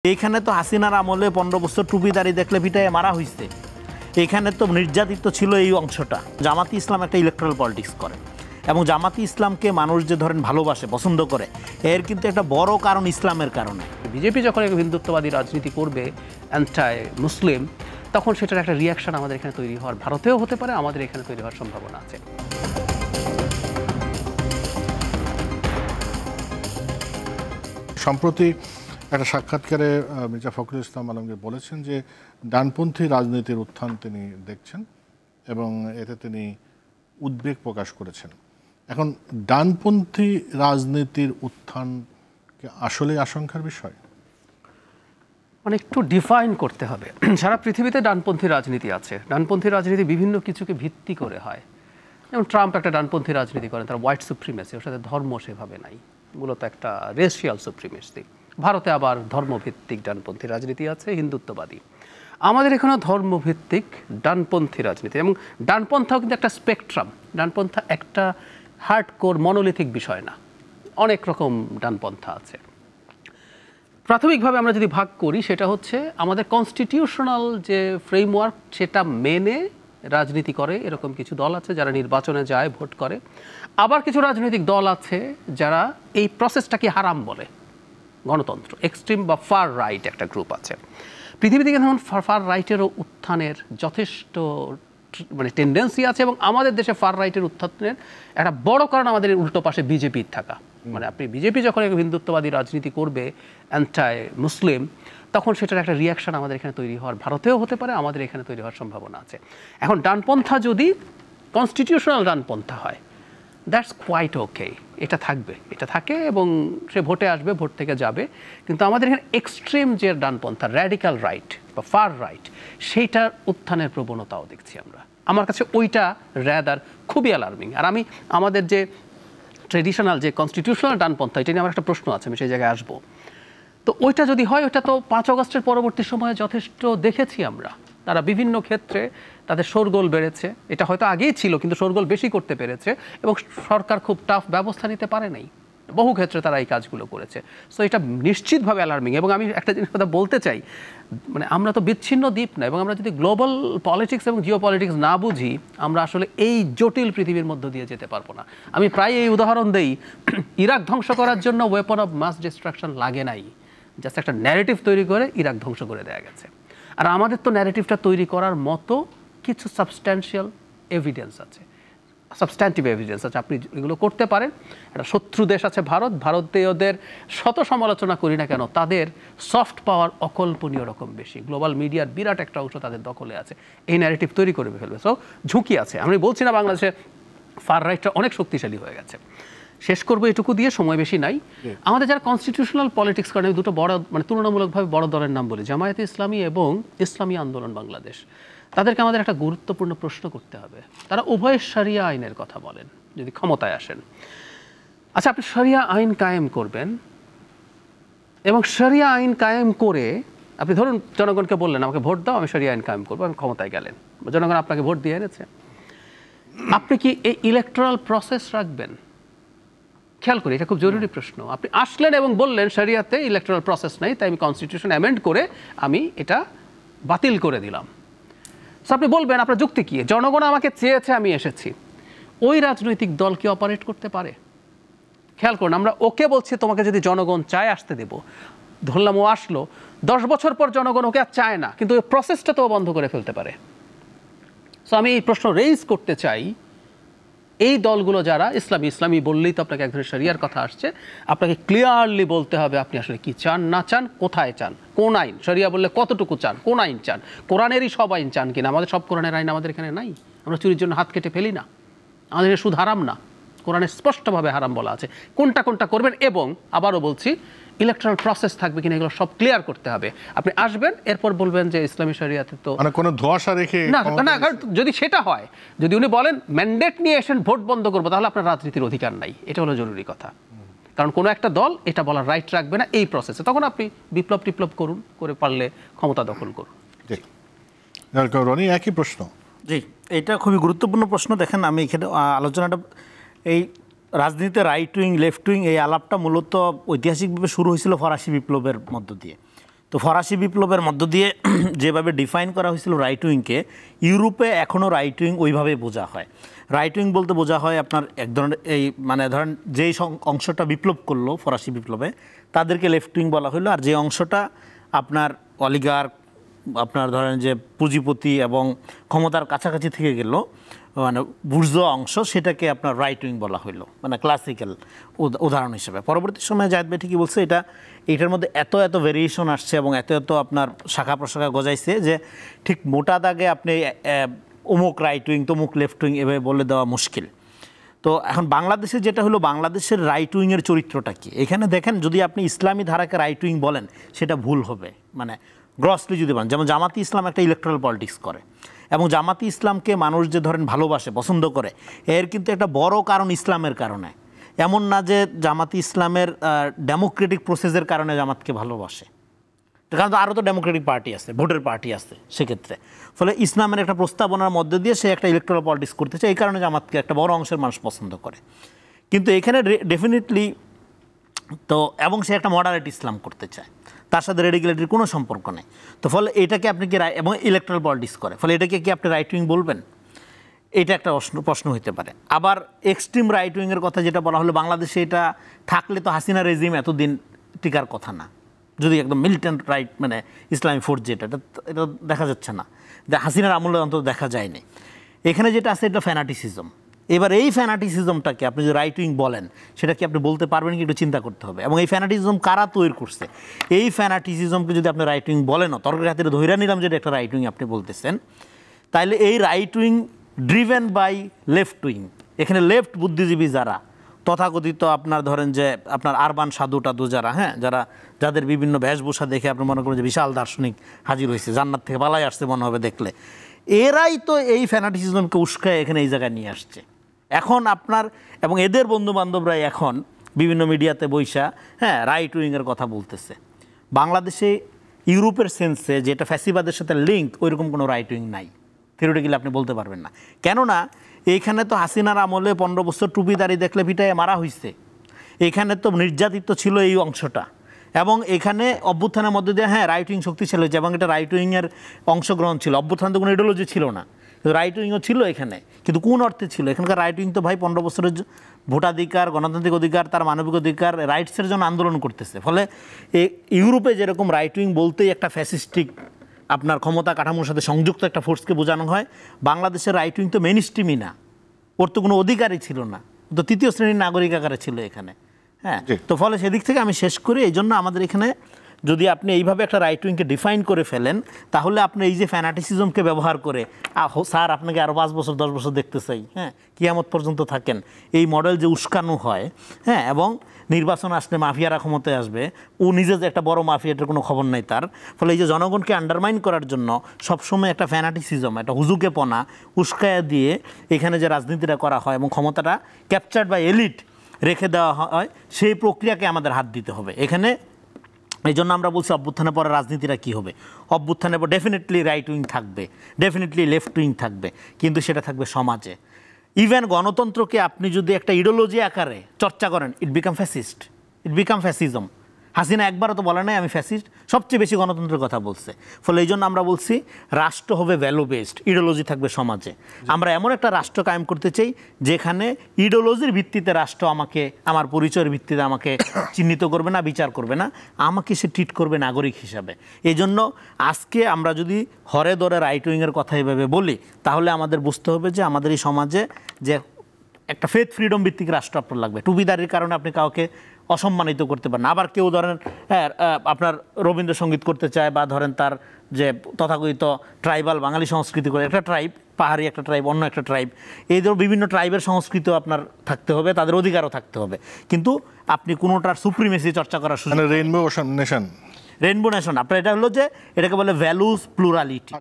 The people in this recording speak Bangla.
এইখানে তো হাসিনার আমলে 15 বছর টুপিদারি দেখলে পিটায় মারা হয়েছে। এখানে তো নির্যাতিত ছিল এই অংশটা। জামাতি ইসলাম একটা ইলেকট্রাল পলিটিক্স করে এবং জামাতি ইসলামকে মানুষ যে ধরেন ভালোবাসে, পছন্দ করে, এর কিন্তু একটা বড় কারণ ইসলামের কারণে। বিজেপি যখন হিন্দুত্ববাদী রাজনীতি করবে, অ্যান্টাই মুসলিম, তখন সেটার একটা রিয়াকশন আমাদের এখানে তৈরি হওয়ার, ভারতেও হতে পারে, আমাদের এখানে তৈরি হওয়ার সম্ভাবনা আছে। সম্প্রতি একটা সাক্ষাৎকারে মির্জা ফখরুল ইসলাম আলমগীর বলেছেন যে ডানপন্থী রাজনীতির উত্থান তিনি দেখছেন এবং এতে তিনি উদ্বেগ প্রকাশ করেছেন। এখন ডানপন্থী রাজনীতির উত্থান কি আসলেই আশঙ্কার বিষয়? মানে একটু ডিফাইন করতে হবে। সারা পৃথিবীতে ডানপন্থী রাজনীতি আছে। ডানপন্থী রাজনীতি বিভিন্ন কিছুকে ভিত্তি করে হয়। যেমন ট্রাম্প একটা ডানপন্থী রাজনীতি করেন, তার হোয়াইট সুপ্রিমেসি, ওর সাথে ধর্ম সেভাবে নাই, মূলত একটা রেশিয়াল সুপ্রিমেসি। ভারতে আবার ধর্মভিত্তিক ডানপন্থী রাজনীতি আছে, হিন্দুত্ববাদী। আমাদের এখানে ধর্মভিত্তিক ডানপন্থী রাজনীতি, এবং ডানপন্থাও কিন্তু একটা স্পেকট্রাম। ডানপন্থা একটা হার্ডকোর মনোলিথিক বিষয় না, অনেক রকম ডানপন্থা আছে। প্রাথমিকভাবে আমরা যদি ভাগ করি, সেটা হচ্ছে আমাদের কনস্টিটিউশনাল যে ফ্রেমওয়ার্ক, সেটা মেনে রাজনীতি করে এরকম কিছু দল আছে যারা নির্বাচনে যায়, ভোট করে। আবার কিছু রাজনৈতিক দল আছে যারা এই প্রসেসটাকে হারাম বলে, গণতন্ত্র। এক্সট্রিম বা ফার রাইট একটা গ্রুপ আছে পৃথিবীতে, কিন্তু ফার রাইটেরও উত্থানের যথেষ্ট মানে টেন্ডেন্সি আছে, এবং আমাদের দেশে ফার রাইটের উত্থানের একটা বড় কারণ আমাদের উল্টো পাশে বিজেপির থাকা। মানে আপনি বিজেপি যখন হিন্দুত্ববাদী রাজনীতি করবে, অ্যান্টাই মুসলিম, তখন সেটার একটা রিয়াকশন আমাদের এখানে তৈরি হওয়ার, ভারতেও হতে পারে, আমাদের এখানে তৈরি হওয়ার সম্ভাবনা আছে। এখন ডানপন্থা যদি কনস্টিটিউশনাল ডানপন্থা হয়, দ্যাটস কোয়াইট ওকে, এটা থাকবে, এটা থাকে এবং সে ভোটে আসবে, ভোট থেকে যাবে। কিন্তু আমাদের এখানে এক্সট্রিম যে ডানপন্থা, র্যাডিক্যাল রাইট বা ফার রাইট, সেইটার উত্থানের প্রবণতাও দেখছি আমরা। আমার কাছে ওইটা র্যাদার খুবই অ্যালার্মিং। আর আমি আমাদের যে ট্রেডিশনাল যে কনস্টিটিউশনাল ডানপন্থা, এটা নিয়ে আমার একটা প্রশ্ন আছে, আমি সেই জায়গায় আসবো। তো ওইটা যদি হয়, ওইটা তো 5 আগস্টের পরবর্তী সময়ে যথেষ্ট দেখেছি আমরা। তারা বিভিন্ন ক্ষেত্রে তাদের শোরগোল বেড়েছে, এটা হয়তো আগেই ছিল, কিন্তু শোরগোল বেশি করতে পেরেছে, এবং সরকার খুব টাফ ব্যবস্থা নিতে পারে নাই। বহু ক্ষেত্রে তারা এই কাজগুলো করেছে। সো এটা নিশ্চিতভাবে অ্যালার্মিং। এবং আমি একটা জিনিস কথা বলতে চাই, মানে আমরা তো বিচ্ছিন্ন দ্বীপ না, এবং আমরা যদি গ্লোবাল পলিটিক্স এবং জিও পলিটিক্স না বুঝি, আমরা আসলে এই জটিল পৃথিবীর মধ্য দিয়ে যেতে পারবো না। আমি প্রায় এই উদাহরণ দেই, ইরাক ধ্বংস করার জন্য ওয়েপন অফ মাস ডিস্ট্রাকশন লাগে নাই, জাস্ট একটা ন্যারেটিভ তৈরি করে ইরাক ধ্বংস করে দেওয়া গেছে। আর আমাদের তো ন্যারেটিভটা তৈরি করার মতো কিছু সাবস্ট্যান্টিভ এভিডেন্স আছে। আপনি এগুলো করতে পারেন। একটা শত্রু দেশ আছে ভারত, ভারতীয়দের শত সমালোচনা করি না কেন, তাদের সফট পাওয়ার অকল্পনীয় রকম বেশি। গ্লোবাল মিডিয়ার বিরাট একটা অংশ তাদের দখলে আছে, এই ন্যারেটিভ তৈরি করে ফেলবে। সো ঝুঁকি আছে। আমি বলছি না বাংলাদেশে ফার রাইটটা অনেক শক্তিশালী হয়ে গেছে। শেষ করবো এটুকু দিয়ে, সময় বেশি নাই। আমাদের যারা কনস্টিটিউশনাল পলিটিক্স করেন, দুটো বড় মানে তুলনামূলকভাবে বড় দলের নাম বলি, জামায়াতে ইসলামী এবং ইসলামী আন্দোলন বাংলাদেশ, তাদেরকে আমাদের একটা গুরুত্বপূর্ণ প্রশ্ন করতে হবে। তারা উভয় শরিয়া আইনের কথা বলেন যদি ক্ষমতায় আসেন। আচ্ছা, আপনি শরিয়া আইন কায়েম করবেন, এবং শরিয়া আইন কায়েম করে আপনি ধরুন জনগণকে বললেন আমাকে ভোট দাও, আমি শরিয়া আইন কায়েম করবো, আমি ক্ষমতায় গেলেন, জনগণ আপনাকে ভোট দিয়ে এনেছে। আপনি কি এই ইলেকটোরাল প্রসেস রাখবেন? খেয়াল করি, এটা খুব জরুরি প্রশ্ন। আপনি আসলেন এবং বললেন শরিয়াতে ইলেকটোরাল প্রসেস নেই, তাই আমি কনস্টিটিউশন অ্যামেন্ড করে আমি এটা বাতিল করে দিলাম। সো আপনি বলবেন আপনার যুক্তি কি? জনগণ আমাকে চেয়েছে, আমি এসেছি। ওই রাজনৈতিক দল কি অপারেট করতে পারে? খেয়াল করুন, আমরা ওকে বলছি তোমাকে যদি জনগণ চায় আসতে দেব, ধরলাম ও আসলো, 10 বছর পর জনগণ ওকে আর চায় না, কিন্তু ওই প্রসেসটা তো বন্ধ করে ফেলতে পারে। সো আমি এই প্রশ্ন রেইজ করতে চাই, এই দলগুলো যারা ইসলামী বললেই তো আপনাকে এক ধরনের শরিয়ার কথা আসছে, আপনাকে ক্লিয়ারলি বলতে হবে আপনি আসলে কি চান, না চান, কোথায় চান, কোন আইন, শরিয়া বললে কতটুকু চান, কোন আইন চান, কোরআনেরই সব আইন চান কিনা। আমাদের সব কোরআনের আইন আমাদের এখানে নাই। আমরা চুরির জন্য হাত কেটে ফেলি না, আমাদের সুদ হারাম না, কোরআনে স্পষ্টভাবে হারাম বলা আছে কোনটা কোনটা করবেন। এবং আবারও বলছি, ইলেকট্রাল প্রসেস থাকবে কিনা এগুলো সব ক্লিয়ার করতে হবে। আপনি আসবেন, এরপর বলবেন যে ইসলামী শরিয়াতে তো মানে কোনো ধোঁয়াশা রেখে না, কারণ যদি সেটা হয়, যদি উনি বলেন ম্যান্ডেট নিয়ে এসেন ভোট বন্ধ করবো, তাহলে আপনার রাজনীতির অধিকার নাই। এটা হলো জরুরি কথা। কারণ কোনো একটা দল এটা বলার রাইট রাখবে না এই প্রসেসে, তখন আপনি বিপ্লব করুন, করে পারলে ক্ষমতা দখল করুন। রনি, একই প্রশ্ন। জি, এটা খুবই গুরুত্বপূর্ণ প্রশ্ন। দেখেন, আমি এখানে আলোচনাটা এই রাজনীতিতে রাইট উইং লেফট উইং এই আলাপটা মূলত ঐতিহাসিকভাবে শুরু হয়েছিল ফরাসি বিপ্লবের মধ্য দিয়ে, তো ফরাসি বিপ্লবের মধ্য দিয়ে যেভাবে ডিফাইন করা হয়েছিল রাইট উইংকে, ইউরোপে এখনও রাইট উইং ওইভাবে বোঝা হয়। রাইট উইং বলতে বোঝা হয় আপনার এক ধরনের এই মানে ধরেন যেই অংশটা বিপ্লব করলো ফরাসি বিপ্লবে তাদেরকে লেফট উইং বলা হলো, আর যে অংশটা আপনার অলিগার্ক আপনার ধরেন যে পুঁজিপতি এবং ক্ষমতার কাছাকাছি থেকে গেল মানে বুর্জোয়া অংশ, সেটাকে আপনার রাইট উইং বলা হইলো, মানে ক্লাসিক্যাল উদাহরণ হিসেবে। পরবর্তী সময়ে জায়েদ ভাই ঠিকই বলছে, এইটার মধ্যে এত ভেরিয়েশন আসছে এবং এত আপনার শাখা প্রশাখা গজাইছে যে ঠিক মোটা দাগে আপনি অমুক রাইট উইং তমুক লেফট উইং এভাবে বলে দেওয়া মুশকিল। তো এখন বাংলাদেশে যেটা হলো, বাংলাদেশের রাইট উইংয়ের চরিত্রটা কি? এখানে দেখেন, যদি আপনি ইসলামী ধারাকে রাইট উইং বলেন সেটা ভুল হবে, মানে গ্রসলি যদি বলেন। যেমন জামাতি ইসলাম একটা ইলেকট্রাল পলিটিক্স করে, এবং জামাতি ইসলামকে মানুষ যে ধরেন ভালোবাসে পছন্দ করে, এর কিন্তু একটা বড় কারণ ইসলামের কারণে। এমন না যে জামাতি ইসলামের ডেমোক্রেটিক প্রসেসের কারণে জামাতকে ভালোবাসে, কারণ আরও তো ডেমোক্রেটিক পার্টি আছে, ভোটের পার্টি আছে সেক্ষেত্রে। ফলে ইসলামের একটা প্রস্তাবনার মধ্যে দিয়ে সে একটা ইলেকট্রাল পলিটিক্স করতে চায়, এই কারণে জামাতকে একটা বড় অংশের মানুষ পছন্দ করে। কিন্তু এখানে ডেফিনেটলি তো, এবং সে একটা মডারেট ইসলাম করতে চায়, তার সাথে রেডিকুলেটির কোনো সম্পর্ক নেই। তো ফলে এটাকে আপনি কি এবং ইলেকট্রাল পলিটিক্স করে, ফলে এটাকে কি আপনি রাইট উইং বলবেন? এটা একটা প্রশ্ন হতে পারে। আবার এক্সট্রিম রাইট উইংয়ের কথা যেটা বলা হলো, বাংলাদেশে এটা থাকলে তো হাসিনা রেজিম এতদিন টিকার কথা না, যদি একদম মিলিটেন্ট রাইট মানে ইসলামী ফোর্স যেটা, এটা দেখা যাচ্ছে না, হাসিনার আমলে অন্তত দেখা যায়নি। এখানে যেটা আছে এটা ফ্যানাটিসিজম। এবার এই ফ্যানাটিসিজমটাকে আপনি যে রাইট উইং বলেন, সেটা কি আপনি বলতে পারবেন কি, একটু চিন্তা করতে হবে। এবং এই ফ্যানাটিসিজম কারা তৈরি করছে? এই ফ্যানাটিসিজমকে যদি আপনি রাইট উইং বলেন, তর্কের খাতিরে ধরে নিলাম যেটা একটা রাইট উইং আপনি বলতেছেন, তাইলে এই right wing driven by left wing. এখানে লেফট বুদ্ধিজীবী যারা তথাকথিত আপনার ধরেন যে আপনার আরবান সাধু টাধু যারা, হ্যাঁ, যাদের বিভিন্ন বেশভূষা দেখে আপনি মনে করেন যে বিশাল দার্শনিক হাজির হয়েছে, জান্নাত থেকে পালাই আসছে মনে হবে দেখলে, এরাই তো এই ফ্যানাটিসিজমকে উস্কায় এখানে এই জায়গায় নিয়ে আসছে। এখন আপনার এবং এদের বন্ধু বান্ধবরাই এখন বিভিন্ন মিডিয়াতে বইসা হ্যাঁ রাইট উইংয়ের কথা বলতেছে। বাংলাদেশে ইউরোপের সেন্সে যেটা ফ্যাসিবাদের সাথে লিঙ্ক, ওইরকম কোনো রাইট উইং নাই, থিওরিটিক্যালি আপনি বলতে পারবেন না। কেননা এইখানে তো হাসিনার আমলে 15 বছর টুপিদারি দেখলে পিটায় মারা হয়েছে, এখানে তো নির্যাতিত ছিল এই অংশটা, এবং এখানে অভ্যুত্থানের মধ্যে দিয়ে হ্যাঁ রাইট উইং শক্তিশালী হয়েছে, এবং এটা রাইট উইংয়ের অংশগ্রহণ ছিল। অভ্যুত্থান তো কোনো ইডিওলজি ছিল না, রাইট উইংও ছিল এখানে, কিন্তু কোন অর্থে ছিল? এখানকার রাইট উইং তো ভাই 15 বছরের ভোটাধিকার, গণতান্ত্রিক অধিকার, তার মানবিক অধিকার, রাইটসের জন্য আন্দোলন করতেছে। ফলে ইউরোপে যেরকম রাইট উইং বলতেই একটা ফ্যাসিস্টিক আপনার ক্ষমতা কাঠামোর সাথে সংযুক্ত একটা ফোর্সকে বোঝানো হয়, বাংলাদেশের রাইট উইং তো মেইন স্ট্রিমই না, ওর তো কোনো অধিকারই ছিল না, তো তৃতীয় শ্রেণীর নাগরিক আকারে ছিল এখানে। হ্যাঁ, তো ফলে সেদিক থেকে আমি শেষ করি, এই জন্য আমাদের এখানে যদি আপনি এইভাবে একটা রাইট উইংকে ডিফাইন করে ফেলেন, তাহলে আপনি এই যে ফ্যানাটিসিজমকে ব্যবহার করে স্যার আপনাকে আরও 5 বছর 10 বছর দেখতে চাই, হ্যাঁ কিয়ামত পর্যন্ত থাকেন, এই মডেল যে উস্কানো হয়, হ্যাঁ, এবং নির্বাচন আসলে মাফিয়ারা ক্ষমতায় আসবে, ও নিজে যে একটা বড় মাফিয়া এটার কোনো খবর নাই তার। ফলে এই যে জনগণকে আন্ডারমাইন করার জন্য সবসময় একটা ফ্যানাটিসিজম, একটা হুজুকেপনা উস্কায়া দিয়ে এখানে যে রাজনীতিটা করা হয় এবং ক্ষমতাটা ক্যাপচার্ড বাই এলিট রেখে দেওয়া হয়, সেই প্রক্রিয়াকে আমাদের হাত দিতে হবে এখানে। এই জন্য আমরা বলছি অভ্যুত্থানের পরে রাজনীতিটা কী হবে? অভ্যুত্থানের পর ডেফিনেটলি রাইট উইং থাকবে, ডেফিনেটলি লেফট উইং থাকবে, কিন্তু সেটা থাকবে সমাজে। ইভেন গণতন্ত্রকে আপনি যদি একটা ইডিওলজি আকারে চর্চা করেন, ইট বিকাম ফ্যাসিস্ট, ইট বিকাম ফ্যাসিজম। হাসিনা একবারও তো বলে নাই আমি ফ্যাসিস্ট, সবচেয়ে বেশি গণতন্ত্রের কথা বলছে। ফলে এই জন্য আমরা বলছি রাষ্ট্র হবে ভ্যালু বেসড, ইডিওলজি থাকবে সমাজে। আমরা এমন একটা রাষ্ট্র কায়েম করতে চাই যেখানে ইডিওলজির ভিত্তিতে রাষ্ট্র আমাকে, আমার পরিচয়ের ভিত্তিতে আমাকে চিহ্নিত করবে না, বিচার করবে না, আমাকে সে ট্রিট করবে নাগরিক হিসাবে। এই জন্য আজকে আমরা যদি হরে ধরে রাইট উইংয়ের কথা এভাবে বলি, তাহলে আমাদের বুঝতে হবে যে আমাদের এই সমাজে যে একটা ফেথ ফ্রিডম ভিত্তিক রাষ্ট্র আপনার লাগবে। টুপিদারির কারণে আপনি কাউকে অসম্মানিত করতে পারেন। আবার কেউ ধরেন আপনার রবীন্দ্রসঙ্গীত করতে চায়, বা ধরেন তার যে তথাকথিত ট্রাইবাল বাঙালি সংস্কৃতি করে, একটা ট্রাইব, পাহাড়ি একটা ট্রাইব, অন্য একটা ট্রাইব, এই ধরনের বিভিন্ন ট্রাইবের সংস্কৃতিও আপনার থাকতে হবে, তাদের অধিকারও থাকতে হবে, কিন্তু আপনি কোনোটার সুপ্রিমেসি চর্চা করার সুযোগ। রেইনবো নেশন, রেইনবো নেশন আপনার এটা হলো যে এটাকে বলে ভ্যালুস প্লুরালিটি।